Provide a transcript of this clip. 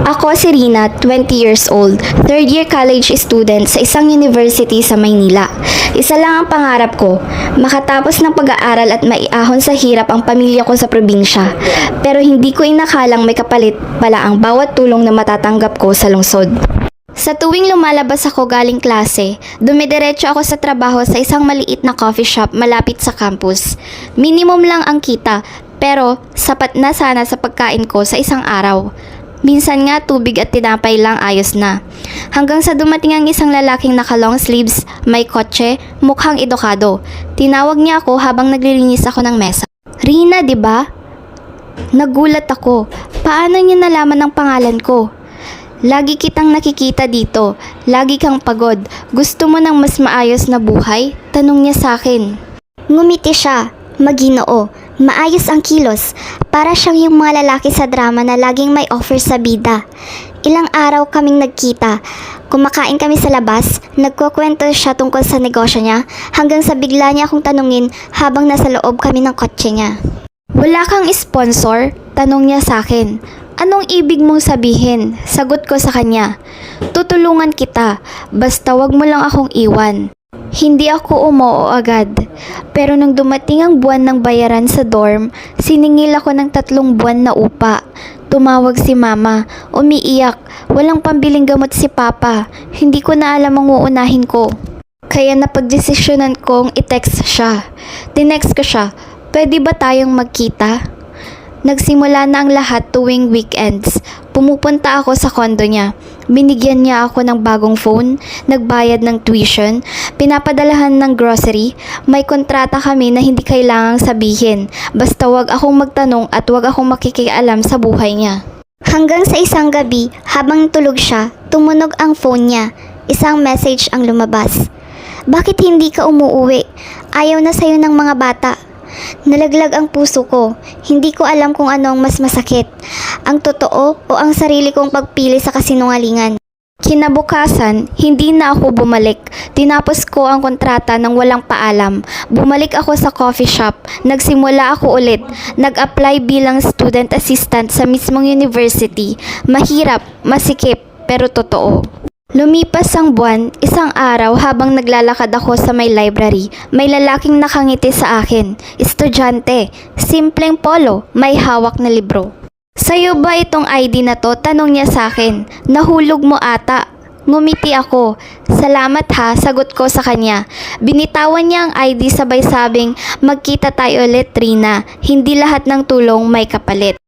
Ako si Rina, 20 years old, third year college student sa isang university sa Maynila. Isa lang ang pangarap ko, makatapos ng pag-aaral at maiahon sa hirap ang pamilya ko sa probinsya. Pero hindi ko inakalang may kapalit pala ang bawat tulong na matatanggap ko sa lungsod. Sa tuwing lumalabas ako galing klase, dumidiretso ako sa trabaho sa isang maliit na coffee shop malapit sa campus. Minimum lang ang kita, pero sapat na sana sa pagkain ko sa isang araw. Minsan nga tubig at tinapay lang ayos na. Hanggang sa dumating ang isang lalaking naka long sleeves, may kotse, mukhang edukado. Tinawag niya ako habang naglilinis ako ng mesa. Rina, di ba? Nagulat ako. Paano niya nalaman ang pangalan ko? Lagi kitang nakikita dito. Lagi kang pagod. Gusto mo ng mas maayos na buhay? Tanong niya sa akin. Ngumiti siya. Maginoo. Maayos ang kilos. Para siyang yung mga lalaki sa drama na laging may offer sa bida. Ilang araw kaming nagkita. Kumakain kami sa labas. Nagkukwento siya tungkol sa negosyo niya hanggang sa bigla niya akong tanungin habang nasa loob kami ng kotse niya. Wala kang sponsor? Tanong niya sa akin. Anong ibig mong sabihin? Sagot ko sa kanya. Tutulungan kita, basta wag mo lang akong iwan. Hindi ako umoo agad. Pero nang dumating ang buwan ng bayaran sa dorm, siningil ako ng 3 buwan na upa. Tumawag si mama, umiiyak, walang pambiling gamot si papa. Hindi ko na alam ang uunahin ko. Kaya napagdesisyonan kong i-text siya. Tinext ko siya, pwede ba tayong magkita? Nagsimula na ang lahat tuwing weekends. Pumupunta ako sa kondo niya. Binigyan niya ako ng bagong phone, nagbayad ng tuition, pinapadalahan ng grocery. May kontrata kami na hindi kailangang sabihin. Basta wag akong magtanong at wag akong makikialam sa buhay niya. Hanggang sa isang gabi, habang tulog siya, tumunog ang phone niya. Isang message ang lumabas. Bakit hindi ka umuuwi? Ayaw na sa'yo ng mga bata. Nalaglag ang puso ko. Hindi ko alam kung ano ang mas masakit. Ang totoo o ang sarili kong pagpili sa kasinungalingan. Kinabukasan, hindi na ako bumalik. Tinapos ko ang kontrata ng walang paalam. Bumalik ako sa coffee shop. Nagsimula ako ulit. Nag-apply bilang student assistant sa mismong university. Mahirap, masikip, pero totoo. Lumipas ang buwan, isang araw habang naglalakad ako sa may library, may lalaking nakangiti sa akin. Estudyante, simpleng polo, may hawak na libro. Sa'yo ba itong ID na to? Tanong niya sa akin. Nahulog mo ata. Ngumiti ako. Salamat ha, sagot ko sa kanya. Binitawan niya ang ID sabay sabing, magkita tayo ulit Rina. Hindi lahat ng tulong may kapalit.